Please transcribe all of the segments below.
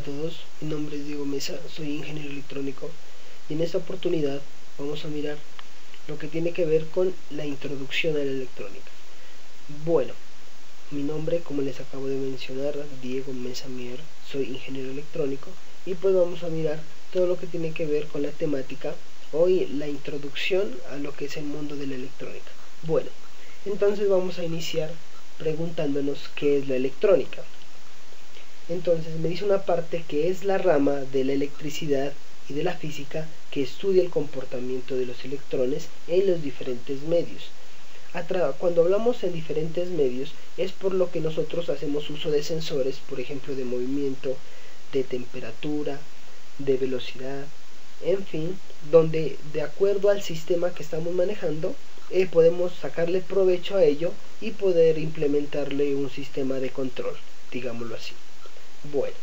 todos, mi nombre es Diego Mesa, soy ingeniero electrónico y en esta oportunidad vamos a mirar lo que tiene que ver con la introducción a la electrónica. Bueno, mi nombre, como les acabo de mencionar, Diego Mesa Mier, soy ingeniero electrónico y pues vamos a mirar todo lo que tiene que ver con la temática hoy, la introducción a lo que es el mundo de la electrónica. Bueno, entonces vamos a iniciar preguntándonos qué es la electrónica. Entonces me dice una parte que es la rama de la electricidad y de la física que estudia el comportamiento de los electrones en los diferentes medios. Cuando hablamos en diferentes medios es por lo que nosotros hacemos uso de sensores, por ejemplo de movimiento, de temperatura, de velocidad, en fin, donde de acuerdo al sistema que estamos manejando podemos sacarle provecho a ello y poder implementarle un sistema de control, digámoslo así. Bueno,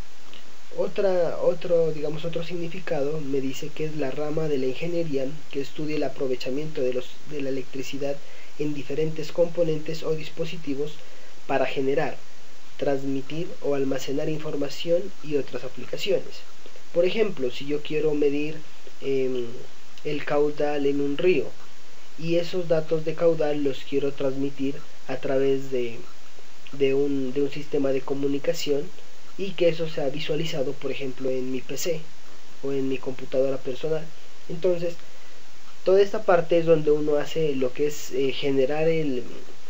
otro significado me dice que es la rama de la ingeniería que estudia el aprovechamiento de la electricidad en diferentes componentes o dispositivos para generar, transmitir o almacenar información y otras aplicaciones. Por ejemplo, si yo quiero medir el caudal en un río y esos datos de caudal los quiero transmitir a través de un sistema de comunicación y que eso sea visualizado, por ejemplo, en mi PC o en mi computadora personal. Entonces, toda esta parte es donde uno hace lo que es generar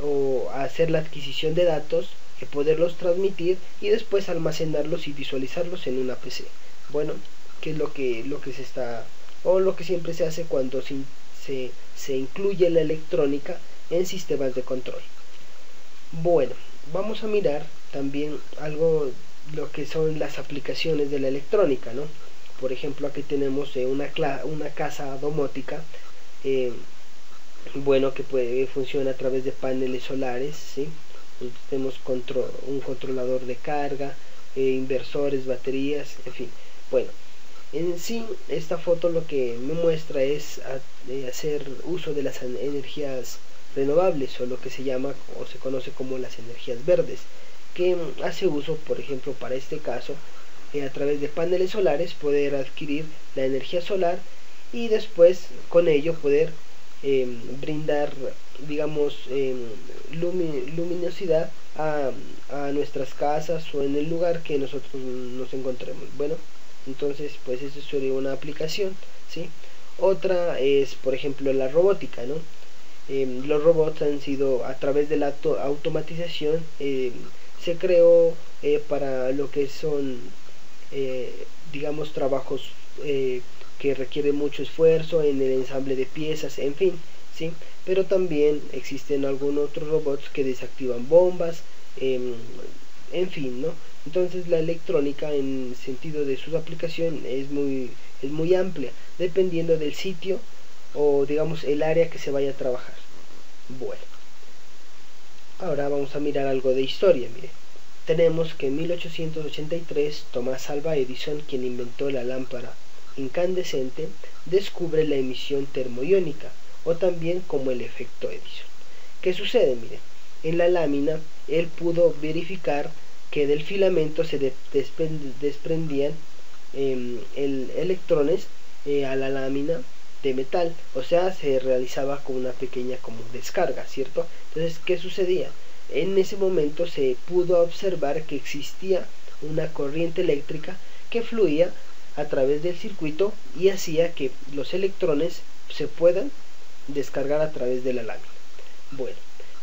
o hacer la adquisición de datos, poderlos transmitir y después almacenarlos y visualizarlos en una PC. Bueno, que es lo que se está, o lo que siempre se hace cuando se incluye la electrónica en sistemas de control. Bueno, vamos a mirar también algo, lo que son las aplicaciones de la electrónica, ¿no? Por ejemplo, aquí tenemos una casa domótica, bueno, que funciona a través de paneles solares, ¿sí? Tenemos un controlador de carga, inversores, baterías, en fin. Bueno, en sí esta foto lo que me muestra es hacer uso de las energías renovables, o lo que se llama o se conoce como las energías verdes, que hace uso, por ejemplo, para este caso, a través de paneles solares poder adquirir la energía solar y después con ello poder brindar, digamos, luminosidad a nuestras casas o en el lugar que nosotros nos encontremos. Bueno, entonces pues eso sería una aplicación, ¿sí? Otra es, por ejemplo, la robótica, ¿no? Los robots han sido, a través de la automatización, se creó para lo que son, digamos, trabajos que requieren mucho esfuerzo en el ensamble de piezas, en fin, ¿sí? Pero también existen algunos otros robots que desactivan bombas, en fin, ¿no? Entonces la electrónica, en sentido de su aplicación, es muy amplia, dependiendo del sitio o, digamos, el área que se vaya a trabajar. Bueno, ahora vamos a mirar algo de historia. Mire, tenemos que en 1883 Thomas Alva Edison, quien inventó la lámpara incandescente, descubre la emisión termoiónica, o también como el efecto Edison. ¿Qué sucede? Mire, en la lámina él pudo verificar que del filamento se desprendían electrones a la lámina de metal, o sea, se realizaba con una pequeña como descarga, ¿cierto? Entonces, ¿qué sucedía? En ese momento se pudo observar que existía una corriente eléctrica que fluía a través del circuito y hacía que los electrones se puedan descargar a través de la lámina. Bueno,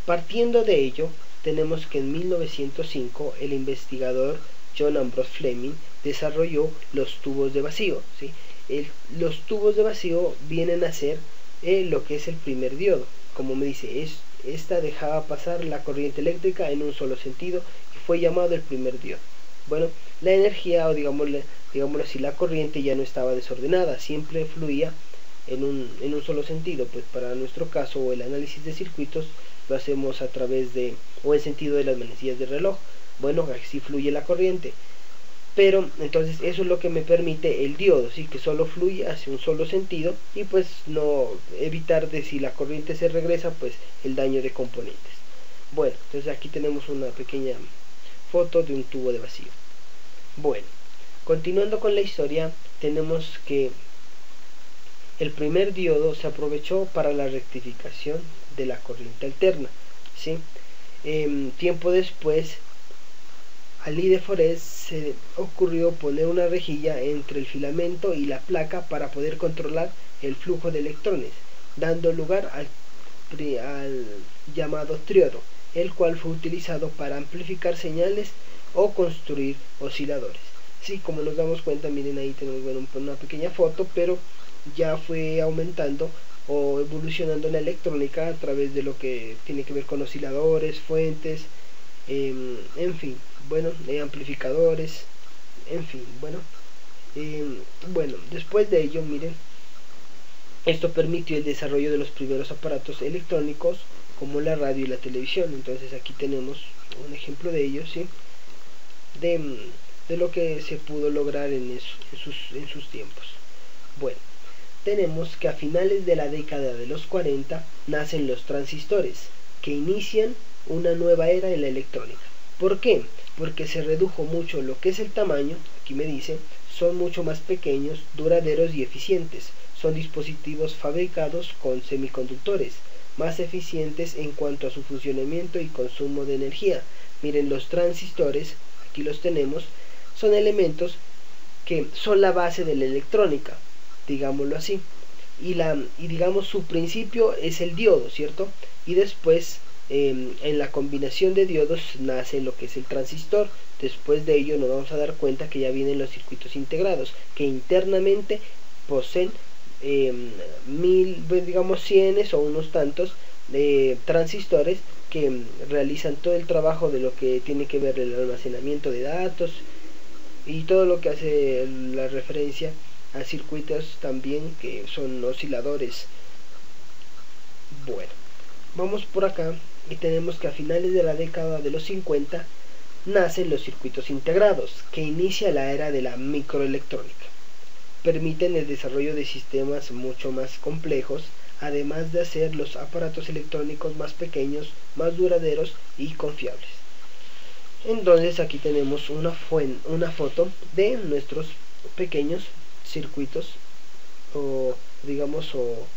partiendo de ello, tenemos que en 1905 el investigador John Ambrose Fleming desarrolló los tubos de vacío, ¿sí? Los tubos de vacío vienen a ser lo que es el primer diodo. Como me dice, esta dejaba pasar la corriente eléctrica en un solo sentido y fue llamado el primer diodo. Bueno, la energía, o digámoslo así, la corriente ya no estaba desordenada, siempre fluía en un solo sentido. Pues para nuestro caso, o el análisis de circuitos, lo hacemos a través o en sentido de las manecillas del reloj. Bueno, así fluye la corriente. Pero entonces eso es lo que me permite el diodo, ¿sí? Que solo fluye hacia un solo sentido y pues no evitar de, si la corriente se regresa, pues el daño de componentes. Bueno, entonces aquí tenemos una pequeña foto de un tubo de vacío. Bueno, continuando con la historia, tenemos que el primer diodo se aprovechó para la rectificación de la corriente alterna, ¿sí? Tiempo después, a Lee de Forest se ocurrió poner una rejilla entre el filamento y la placa para poder controlar el flujo de electrones, dando lugar al llamado triodo, el cual fue utilizado para amplificar señales o construir osciladores. Sí, como nos damos cuenta, miren ahí tenemos una pequeña foto, pero ya fue aumentando o evolucionando la electrónica a través de lo que tiene que ver con osciladores, fuentes, en fin, bueno, amplificadores, en fin, bueno, después de ello, miren, esto permitió el desarrollo de los primeros aparatos electrónicos como la radio y la televisión. Entonces aquí tenemos un ejemplo de ello, ¿sí? De lo que se pudo lograr en sus tiempos. Bueno, tenemos que a finales de la década de los 40 nacen los transistores, que inician una nueva era en la electrónica. ¿Por qué? Porque se redujo mucho lo que es el tamaño, aquí me dice, son mucho más pequeños, duraderos y eficientes. Son dispositivos fabricados con semiconductores, más eficientes en cuanto a su funcionamiento y consumo de energía. Miren, los transistores, aquí los tenemos, son elementos que son la base de la electrónica, digámoslo así. Y digamos su principio es el diodo, ¿cierto? Y después en la combinación de diodos nace lo que es el transistor. Después de ello nos vamos a dar cuenta que ya vienen los circuitos integrados, que internamente poseen digamos cienes o unos tantos de transistores que realizan todo el trabajo de lo que tiene que ver el almacenamiento de datos y todo lo que hace la referencia a circuitos también que son osciladores. Bueno, vamos por acá y tenemos que a finales de la década de los 50 nacen los circuitos integrados, que inicia la era de la microelectrónica. Permiten el desarrollo de sistemas mucho más complejos, además de hacer los aparatos electrónicos más pequeños, más duraderos y confiables. Entonces aquí tenemos una foto de nuestros pequeños circuitos o digamos o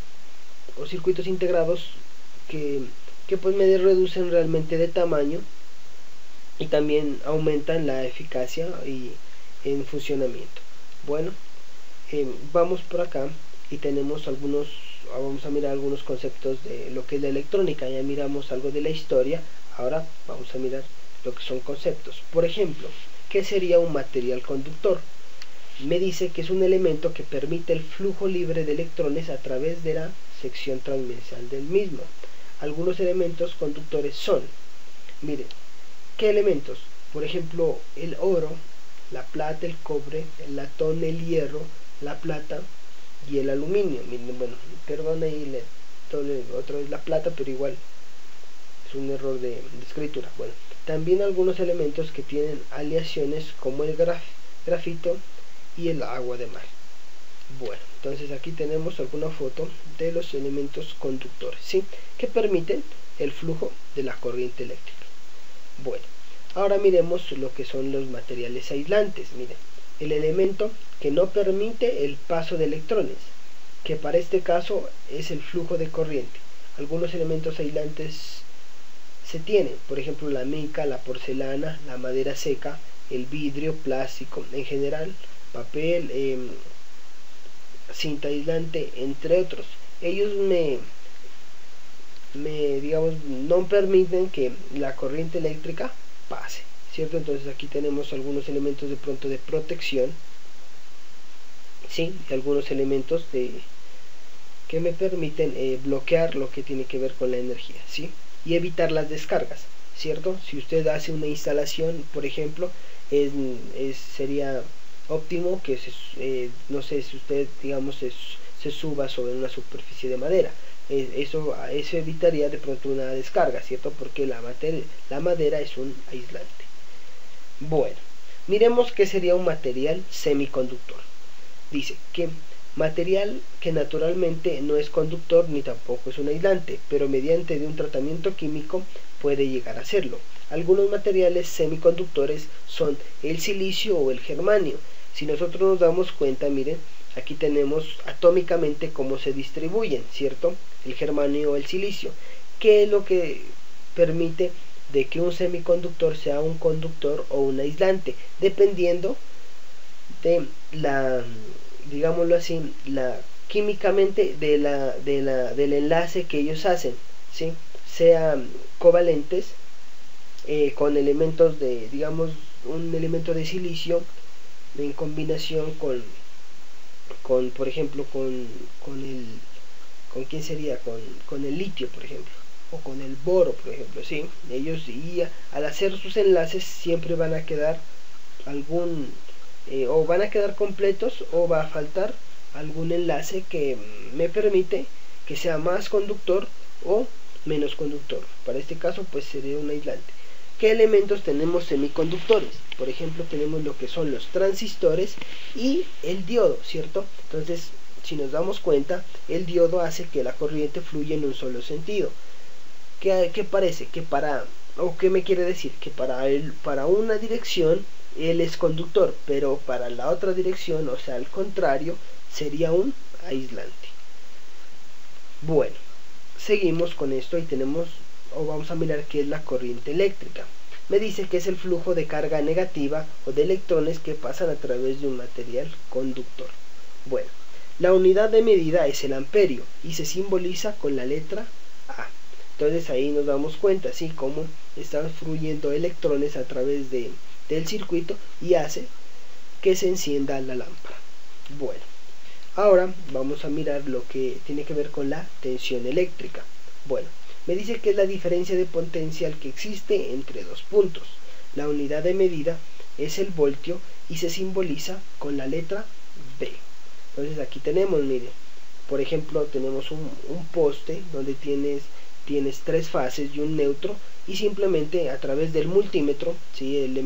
circuitos integrados que pues me reducen realmente de tamaño y también aumentan la eficacia y en funcionamiento. Bueno, vamos por acá y tenemos vamos a mirar algunos conceptos de lo que es la electrónica. Ya miramos algo de la historia, ahora vamos a mirar lo que son conceptos. Por ejemplo, ¿qué sería un material conductor? Me dice que es un elemento que permite el flujo libre de electrones a través de la sección transversal del mismo. Algunos elementos conductores son, miren, ¿qué elementos? Por ejemplo, el oro, la plata, el cobre, el latón, el hierro, la plata y el aluminio. Miren, bueno, perdón ahí otra vez la plata, pero igual es un error de escritura. Bueno, también algunos elementos que tienen aleaciones como el grafito y el agua de mar. Bueno, entonces aquí tenemos alguna foto de los elementos conductores, ¿sí? Que permiten el flujo de la corriente eléctrica. Bueno, ahora miremos lo que son los materiales aislantes. Miren, el elemento que no permite el paso de electrones, que para este caso es el flujo de corriente. Algunos elementos aislantes se tienen, por ejemplo la mica, la porcelana, la madera seca, el vidrio, plástico en general, papel, cinta aislante, entre otros. Ellos digamos no permiten que la corriente eléctrica pase, ¿cierto? Entonces aquí tenemos algunos elementos de pronto de protección, ¿sí? Y algunos elementos que me permiten bloquear lo que tiene que ver con la energía, ¿sí? Y evitar las descargas, ¿cierto? Si usted hace una instalación, por ejemplo, sería óptimo que no sé, si usted digamos se suba sobre una superficie de madera. Eso evitaría de pronto una descarga, ¿cierto? Porque la madera es un aislante. Bueno, miremos qué sería un material semiconductor. Dice que material que naturalmente no es conductor ni tampoco es un aislante, pero mediante de un tratamiento químico puede llegar a serlo. Algunos materiales semiconductores son el silicio o el germanio. Si nosotros nos damos cuenta, miren, aquí tenemos atómicamente cómo se distribuyen, ¿cierto? El germanio o el silicio, que es lo que permite de que un semiconductor sea un conductor o un aislante, dependiendo de la, digámoslo así, la químicamente del enlace que ellos hacen, ¿sí? Sean covalentes con elementos de, digamos, un elemento de silicio en combinación con por ejemplo, con quién sería, con el litio, por ejemplo, o con el boro, por ejemplo, ¿sí? Ellos, y al hacer sus enlaces siempre van a quedar algún, o van a quedar completos, o va a faltar algún enlace que me permite que sea más conductor o menos conductor. Para este caso pues sería un aislante. ¿Qué elementos tenemos semiconductores? Por ejemplo, tenemos lo que son los transistores y el diodo, ¿cierto? Entonces, si nos damos cuenta, el diodo hace que la corriente fluya en un solo sentido. ¿Qué parece? ¿O qué me quiere decir? Que para una dirección él es conductor, pero para la otra dirección, o sea, al contrario, sería un aislante. Bueno, seguimos con esto y tenemos, o vamos a mirar qué es la corriente eléctrica. Me dice que es el flujo de carga negativa o de electrones que pasan a través de un material conductor. Bueno, la unidad de medida es el amperio y se simboliza con la letra A. Entonces ahí nos damos cuenta, ¿sí? Cómo están fluyendo electrones a través del circuito y hace que se encienda la lámpara. Bueno, ahora vamos a mirar lo que tiene que ver con la tensión eléctrica. Bueno, me dice que es la diferencia de potencial que existe entre dos puntos. La unidad de medida es el voltio y se simboliza con la letra B. Entonces aquí tenemos, mire, por ejemplo, tenemos un poste donde tienes tres fases y un neutro, y simplemente a través del multímetro, ¿sí? el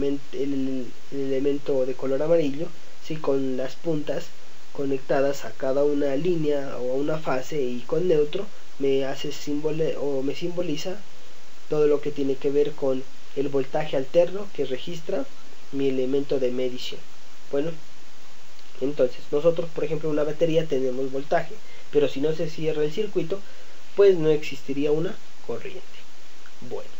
elemento de color amarillo, ¿sí? Con las puntas conectadas a cada una línea o a una fase y con neutro, me simboliza todo lo que tiene que ver con el voltaje alterno que registra mi elemento de medición. Bueno, entonces nosotros, por ejemplo, en una batería tenemos voltaje, pero si no se cierra el circuito, pues no existiría una corriente. Bueno,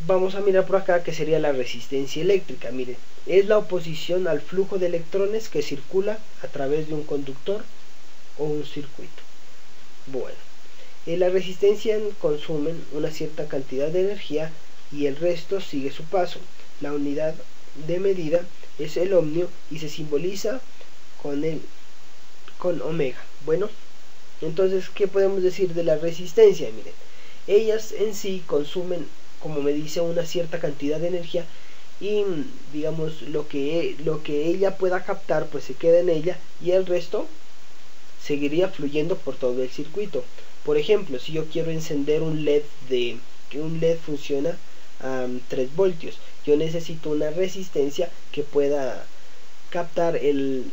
vamos a mirar por acá que sería la resistencia eléctrica. Miren, es la oposición al flujo de electrones que circula a través de un conductor o un circuito. Bueno, la resistencia consumen una cierta cantidad de energía y el resto sigue su paso. La unidad de medida es el ohmio y se simboliza con omega. Bueno, entonces, ¿qué podemos decir de la resistencia? Miren, ellas en sí consumen, como me dice, una cierta cantidad de energía y, digamos, lo que ella pueda captar pues se queda en ella y el resto seguiría fluyendo por todo el circuito. Por ejemplo, si yo quiero encender un LED que un LED funciona a 3 voltios, yo necesito una resistencia que pueda captar el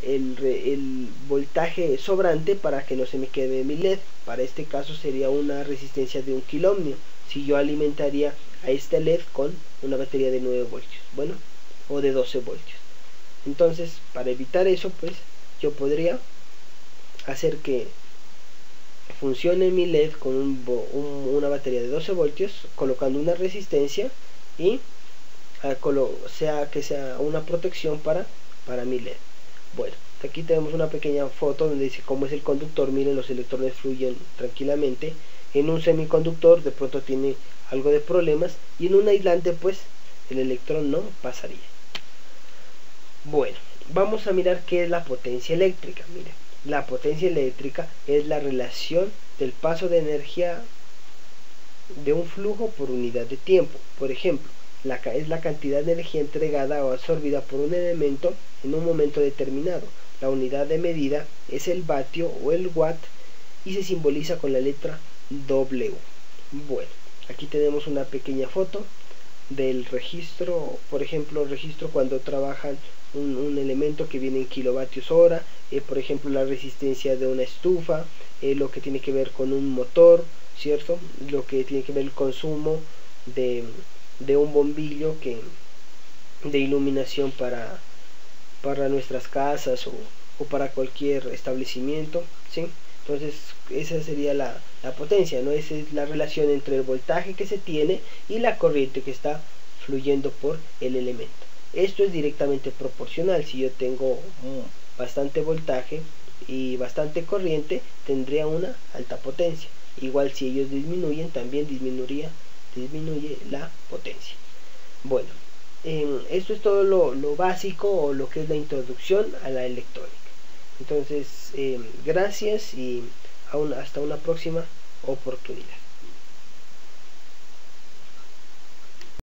voltaje sobrante para que no se me quede mi LED. Para este caso sería una resistencia de 1 kiloohmio si yo alimentaría a este LED con una batería de 9 voltios, bueno, o de 12 voltios. Entonces, para evitar eso, pues yo podría hacer que funcione mi LED con una batería de 12 voltios, colocando una resistencia y que sea una protección para mi LED. Bueno, aquí tenemos una pequeña foto donde dice cómo es el conductor. Miren, los electrones fluyen tranquilamente. En un semiconductor de pronto tiene algo de problemas y en un aislante pues el electrón no pasaría. Bueno, vamos a mirar qué es la potencia eléctrica. Miren, la potencia eléctrica es la relación del paso de energía de un flujo por unidad de tiempo. Por ejemplo, es la cantidad de energía entregada o absorbida por un elemento en un momento determinado. La unidad de medida es el vatio o el watt y se simboliza con la letra W. Bueno, aquí tenemos una pequeña foto del registro, por ejemplo, registro cuando trabajan un elemento que viene en kilovatios hora, por ejemplo la resistencia de una estufa, lo que tiene que ver con un motor, ¿cierto? Lo que tiene que ver el consumo de un bombillo de iluminación para nuestras casas o para cualquier establecimiento, ¿sí? Entonces esa sería la potencia, ¿no? Esa es la relación entre el voltaje que se tiene y la corriente que está fluyendo por el elemento. Esto es directamente proporcional. Si yo tengo bastante voltaje y bastante corriente, tendría una alta potencia. Igual si ellos disminuyen, también disminuye la potencia. Bueno, esto es todo lo básico, o lo que es la introducción a la electrónica. Entonces, gracias y hasta una próxima oportunidad.